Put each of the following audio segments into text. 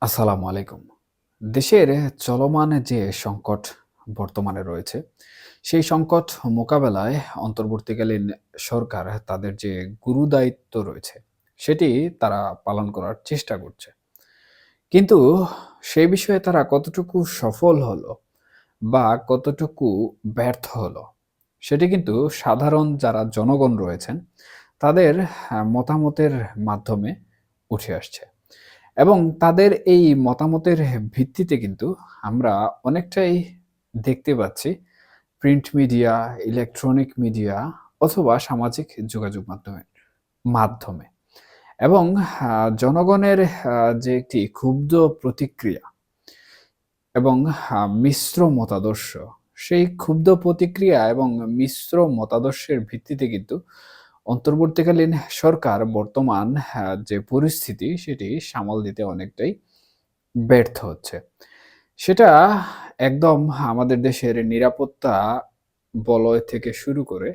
আসসালামু আলাইকুম। দেশের চলমান যে সংকট বর্তমানে রয়েছে, সেই সংকট মোকাবেলায় অন্তর্বর্তীকালীন সরকার তাদের যে গুরুদায়িত্ব রয়েছে, সেটি তারা পালন করার চেষ্টা করছে। কিন্তু সেই বিষয়ে তারা কতটুকু সফল হলো বা কতটুকু ব্যর্থ হলো, সেটি কিন্তু সাধারণ যারা জনগণ রয়েছেন, তাদের মতামতের মাধ্যমে উঠে আসছে। এবং তাদের এই মতামতের ভিত্তিতে কিন্তু আমরা অনেকটাই দেখতে পাচ্ছি প্রিন্ট মিডিয়া, ইলেকট্রনিক মিডিয়া অথবা সামাজিক যোগাযোগ মাধ্যমে। এবং জনগণের যে একটি ক্ষুব্ধ প্রতিক্রিয়া এবং মিশ্র মতাদর্শ, সেই ক্ষুব্ধ প্রতিক্রিয়া এবং মিশ্র মতাদর্শের ভিত্তিতে কিন্তু অন্তর্বর্তীকালীন সরকার বর্তমান যে পরিস্থিতি সেটি সামাল দিতে অনেকটাই ব্যর্থ হচ্ছে। সেটা একদম আমাদের দেশের নিরাপত্তা বলয় থেকে শুরু করে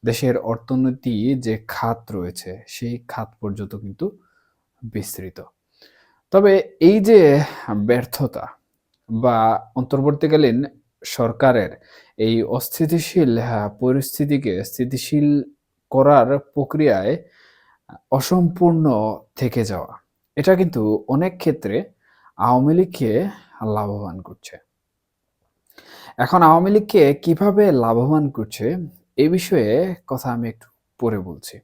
দেশের অর্থনীতি যে খাত রয়েছে, সেই খাত পর্যন্ত কিন্তু বিস্তৃত। তবে এই যে ব্যর্থতা বা অন্তর্বর্তীকালীন সরকারের এই অস্থিতিশীল পরিস্থিতিকে স্থিতিশীল করার প্রক্রিয়ায় অসম্পূর্ণ থেকে যাওয়া, এটা কিন্তু অনেক ক্ষেত্রে আওয়ামী লীগকে লাভবান করছে। এখন আওয়ামী লীগকে কিভাবে লাভবান করছে, এ বিষয়ে কথা আমি একটু পরে বলছি।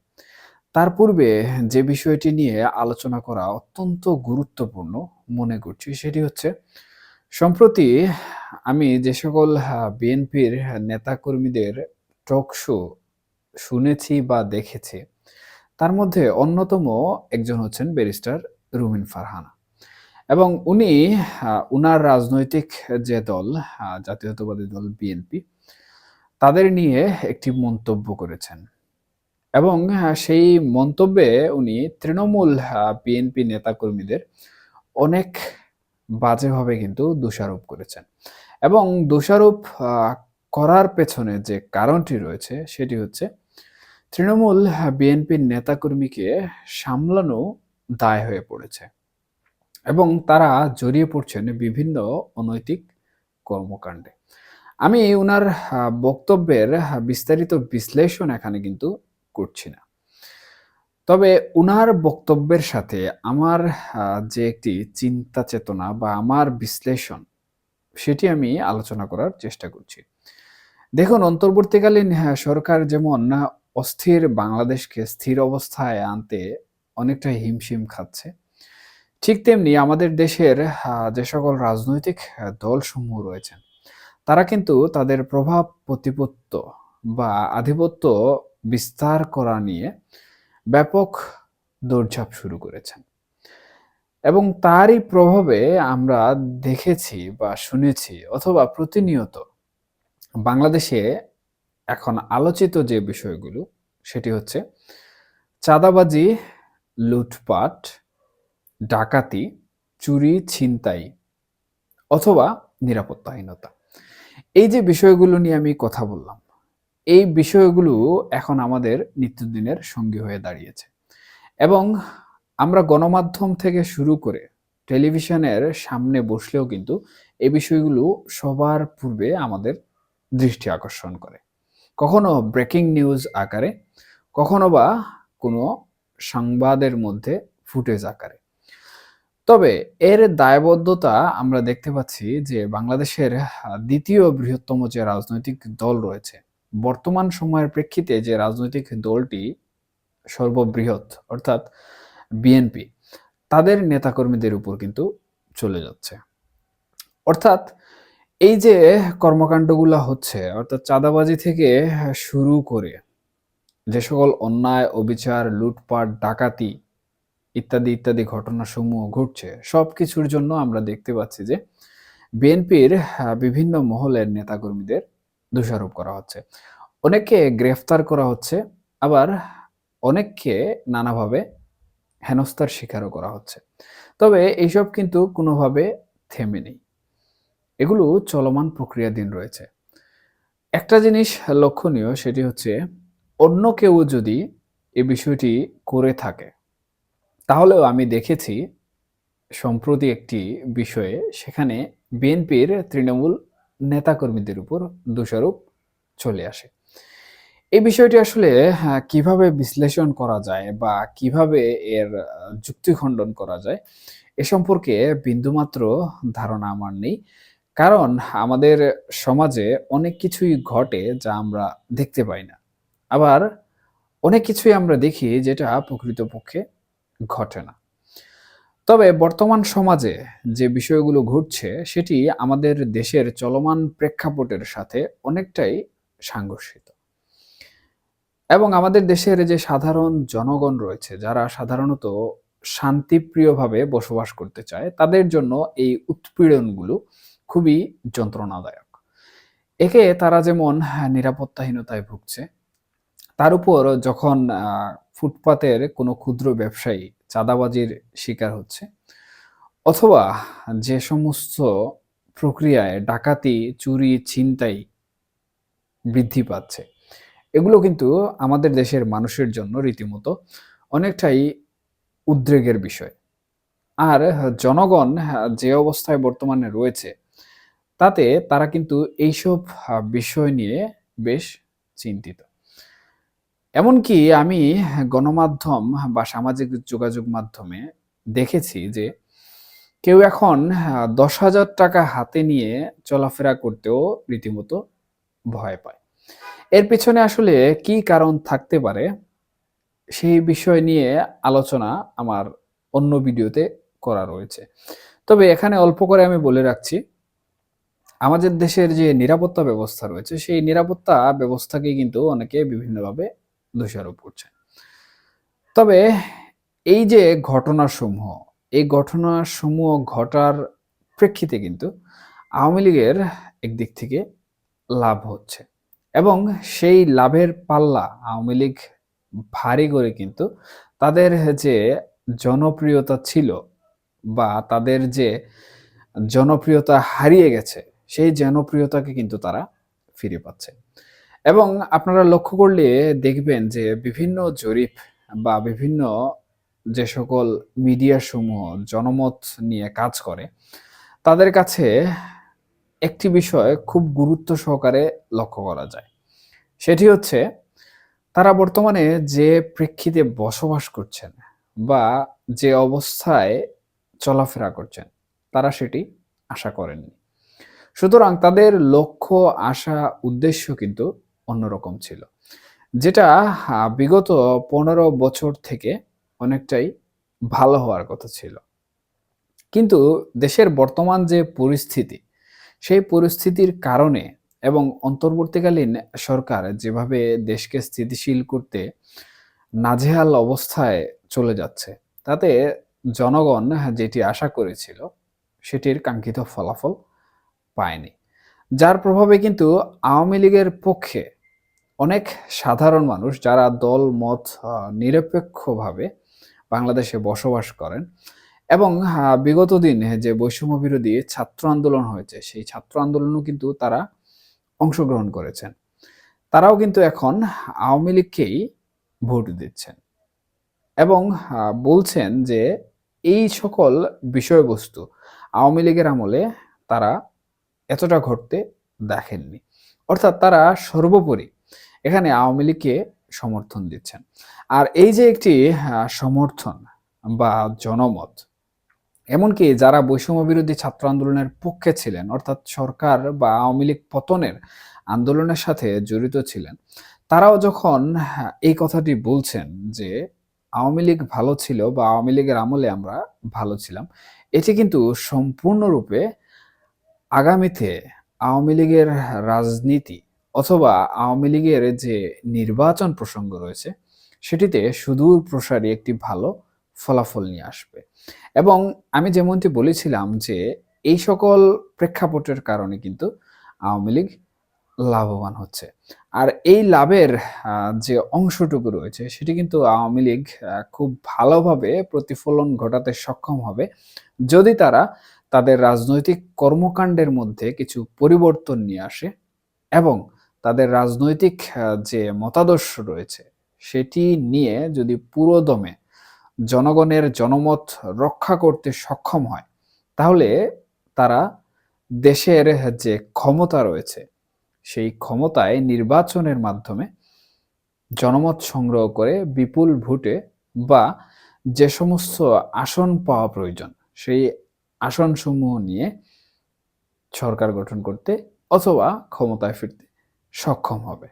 তার পূর্বে যে বিষয়টি নিয়ে আলোচনা করা অত্যন্ত গুরুত্বপূর্ণ মনে করছি, সেটি হচ্ছে সম্প্রতি আমি যে সকল বিএনপির নেতাকর্মীদের টক শো শুনেছি বা দেখেছি, তার মধ্যে অন্যতম একজন হচ্ছেন ব্যারিস্টার রুমিন ফারহানা। এবং উনি উনার রাজনৈতিক যে দল জাতীয়তাবাদী দল বিএনপি, তাদের নিয়ে একটি মন্তব্য করেছেন। এবং সেই মন্তব্যে উনি তৃণমূল বিএনপি নেতাকর্মীদের অনেক বাজেভাবে কিন্তু দোষারোপ করেছেন। এবং দোষারোপ করার পেছনে যে কারণটি রয়েছে সেটি হচ্ছে তৃণমূল বিএনপির নেতাকর্মীকে সামলানো দায় হয়ে পড়েছে এবং তারা জড়িয়ে পড়ছেন বিভিন্ন অনৈতিক কর্মকাণ্ডে। আমি উনার বক্তব্যের বিস্তারিত বিশ্লেষণ এখানে কিন্তু করছি না। তবে উনার বক্তব্যের সাথে আমার যে একটি চিন্তা চেতনা বা আমার বিশ্লেষণ, সেটি আমি আলোচনা করার চেষ্টা করছি। দেখুন, অন্তর্বর্তীকালীন সরকার যেমন অস্থির বাংলাদেশকে স্থির অবস্থায় আনতে অনেকটা হিমশিম খাচ্ছে, ঠিক তেমনি আমাদের দেশের যে সকল রাজনৈতিক দলসমূহ রয়েছেন, তারা কিন্তু তাদের প্রভাব প্রতিপত্তি বা আধিপত্য বিস্তার করা নিয়ে ব্যাপক দৌড়ঝাঁপ শুরু করেছেন। এবং তারই প্রভাবে আমরা দেখেছি বা শুনেছি অথবা প্রতিনিয়ত বাংলাদেশে এখন আলোচিত যে বিষয়গুলো, সেটি হচ্ছে চাঁদাবাজি, লুটপাট, ডাকাতি, চুরি, ছিনতাই অথবা নিরাপত্তাহীনতা। এই যে বিষয়গুলো নিয়ে আমি কথা বললাম, এই বিষয়গুলো এখন আমাদের নিত্যদিনের সঙ্গী হয়ে দাঁড়িয়েছে। এবং আমরা গণমাধ্যম থেকে শুরু করে টেলিভিশনের সামনে বসলেও কিন্তু এই বিষয়গুলো সবার পূর্বে আমাদের দৃষ্টি আকর্ষণ করে। কখনো ব্রেকিং নিউজ আকারে, কখনো বা কোনো সংবাদের মধ্যে ফুটেজ আকারে। তবে এর দায়বদ্ধতা আমরা দেখতে পাচ্ছি যে বাংলাদেশের দ্বিতীয় বৃহত্তম যে রাজনৈতিক দল রয়েছে, বর্তমান সময়ের প্রেক্ষিতে যে রাজনৈতিক দলটি সর্ববৃহৎ অর্থাৎ বিএনপি, তাদের নেতাকর্মীদের উপর কিন্তু চলে যাচ্ছে। অর্থাৎ এই যে কর্মকাণ্ডগুলা হচ্ছে, অর্থাৎ চাঁদাবাজি থেকে শুরু করে যে সকল অন্যায়, অবিচার, লুটপাট, ডাকাতি ইত্যাদি, ইত্যাদি ঘটনাসমূহ ঘটছে, সবকিছুর জন্য আমরা দেখতে পাচ্ছি যে বিএনপির বিভিন্ন মহলের নেতাকর্মীদের দোষারোপ করা হচ্ছে। অনেককে গ্রেফতার করা হচ্ছে, আবার অনেককে নানাভাবে হেনস্থার শিকারও করা হচ্ছে। তবে এইসব কিন্তু কোনোভাবে থেমে নেই। এগুলো চলমান প্রক্রিয়াধীন রয়েছে। একটা জিনিস লক্ষণীয়, সেটি হচ্ছে অন্য কেউ যদি এ বিষয়টি করে থাকে, তাহলেও আমি দেখেছি সম্প্রতি একটি বিষয়ে সেখানে বিএনপির তৃণমূল নেতাকর্মীদের উপর দোষারোপ চলে আসে। এই বিষয়টি আসলে কিভাবে বিশ্লেষণ করা যায় বা কিভাবে এর যুক্তি খণ্ডন করা যায় এ সম্পর্কে বিন্দুমাত্র ধারণা আমার নেই। কারণ আমাদের সমাজে অনেক কিছুই ঘটে যা আমরা দেখতে পাই না। আবার অনেক কিছুই আমরা দেখি যেটা প্রকৃতপক্ষে ঘটে না। তবে বর্তমান সমাজে যে বিষয়গুলো ঘটছে সেটি আমাদের দেশের চলমান প্রেক্ষাপটের সাথে অনেকটাই সাংঘর্ষিক। এবং আমাদের দেশের যে সাধারণ জনগণ রয়েছে যারা সাধারণত শান্তিপ্রিয়ভাবে বসবাস করতে চায় তাদের জন্য এই উৎপীড়নগুলো খুবই যন্ত্রণাদায়ক। একে তারা যেমন নিরাপত্তাহীনতায় ভুগছে, তার উপর যখন ফুটপাতের কোনো ক্ষুদ্র ব্যবসায়ী চাঁদাবাজির শিকার হচ্ছে, অথবা যে সমস্ত প্রক্রিয়ায় ডাকাতি, চুরি, ছিনতাই বৃদ্ধি পাচ্ছে, এগুলো কিন্তু আমাদের দেশের মানুষের জন্য রীতিমতো অনেকটাই উদ্বেগের বিষয়। আর জনগণ যে অবস্থায় বর্তমানে রয়েছে, তাতে তারা কিন্তু এইসব বিষয় নিয়ে বেশ চিন্তিত। এমনকি আমি গণমাধ্যম বা সামাজিক যোগাযোগ মাধ্যমে দেখেছি যে কেউ এখন ৳১০,০০০ হাতে নিয়ে চলাফেরা করতেও রীতিমতো ভয় পায়। এর পেছনে আসলে কি কারণ থাকতে পারে সেই বিষয় নিয়ে আলোচনা আমার অন্য ভিডিওতে করা রয়েছে। তবে এখানে অল্প করে আমি বলে রাখছি, আমাদের দেশের যে নিরাপত্তা ব্যবস্থা রয়েছে, সেই নিরাপত্তা ব্যবস্থাকে কিন্তু অনেকে বিভিন্নভাবে দোষারোপ করছে। তবে এই যে ঘটনাসমূহ, এই ঘটনাসমূহ ঘটার প্রেক্ষিতে কিন্তু আওয়ামী লীগের একদিক থেকে লাভ হচ্ছে এবং সেই লাভের পাল্লা আওয়ামী লীগ ভারী করে কিন্তু তাদের যে জনপ্রিয়তা ছিল বা তাদের যে জনপ্রিয়তা হারিয়ে গেছে, সেই জনপ্রিয়তাকে কিন্তু তারা ফিরে পাচ্ছে। এবং আপনারা লক্ষ্য করলে দেখবেন যে বিভিন্ন জরিপ বা বিভিন্ন যে সকল মিডিয়া সমূহ জনমত নিয়ে কাজ করে, তাদের কাছে একটি বিষয় খুব গুরুত্ব সহকারে লক্ষ্য করা যায়। সেটি হচ্ছে তারা বর্তমানে যে প্রেক্ষিতে বসবাস করছেন বা যে অবস্থায় চলাফেরা করছেন, তারা সেটি আশা করেননি। সুতরাং তাদের লক্ষ্য, আশা, উদ্দেশ্য কিন্তু অন্যরকম ছিল। যেটা বিগত ১৫ বছর থেকে অনেকটাই ভালো হওয়ার কথা ছিল। কিন্তু দেশের বর্তমান যে পরিস্থিতি, সেই পরিস্থিতির কারণে এবং অন্তর্বর্তীকালীন সরকার যেভাবে দেশকে স্থিতিশীল করতে নাজেহাল অবস্থায় চলে যাচ্ছে, তাতে জনগণ যেটি আশা করেছিল, সেটির কাঙ্ক্ষিত ফলাফল পায়নি। যার প্রভাবে কিন্তু আওয়ামী লীগের পক্ষে অনেক সাধারণ মানুষ যারা দল মত নিরপেক্ষভাবে বাংলাদেশে বসবাস করেন এবং বিগত দিনে যে বৈষম্য বিরোধী ছাত্র আন্দোলন হয়েছে, সেই ছাত্র আন্দোলনেও কিন্তু তারা অংশগ্রহণ করেছেন। তারাও কিন্তু এখন আওয়ামী লীগকেই ভোট দিচ্ছেন এবং বলছেন যে এই সকল বিষয়বস্তু আওয়ামী লীগের আমলে তারা এতটা ঘটতে দেখেননি। অর্থাৎ তারা সর্বোপরি এখানে আওয়ামী লীগকে সমর্থন দিচ্ছেন। আর এই যে একটি সমর্থন বা জনমত, এমনকি যারা বৈষম্য বিরোধী ছাত্র আন্দোলনের পক্ষে ছিলেন, অর্থাৎ সরকার বা আওয়ামী লীগ পতনের আন্দোলনের সাথে জড়িত ছিলেন, তারাও যখন এই কথাটি বলছেন যে আওয়ামী লীগ ভালো ছিল বা আওয়ামী লীগের আমলে আমরা ভালো ছিলাম, এটি কিন্তু সম্পূর্ণরূপে আগামীতে আওয়ামী লীগের রাজনীতি অথবা আওয়ামী লীগের যে নির্বাচন প্রসঙ্গ রয়েছে, সেটিতে সুদূর প্রসারী একটি ভালো ফলাফল নিয়ে আসবে। এবং আমি যেমনটি বলেছিলাম যে এই সকল প্রেক্ষাপটের কারণে কিন্তু আওয়ামী লীগ লাভবান হচ্ছে। আর এই লাভের যে অংশটুকু রয়েছে সেটি কিন্তু আওয়ামী লীগ খুব ভালোভাবে প্রতিফলন ঘটাতে সক্ষম হবে যদি তারা তাদের রাজনৈতিক কর্মকাণ্ডের মধ্যে কিছু পরিবর্তন নিয়ে আসে এবং তাদের রাজনৈতিক যে মতাদর্শ রয়েছে সেটি নিয়ে যদি পুরোদমে জনগণের জনমত রক্ষা করতে সক্ষম হয়, তাহলে তারা দেশের যে ক্ষমতা রয়েছে, সেই ক্ষমতায় নির্বাচনের মাধ্যমে জনমত সংগ্রহ করে বিপুল ভোটে বা যে সমস্ত আসন পাওয়া প্রয়োজন, সেই আসনসমূহ নিয়ে সরকার গঠন করতে অথবা ক্ষমতায় ফিরতে সক্ষম হবে।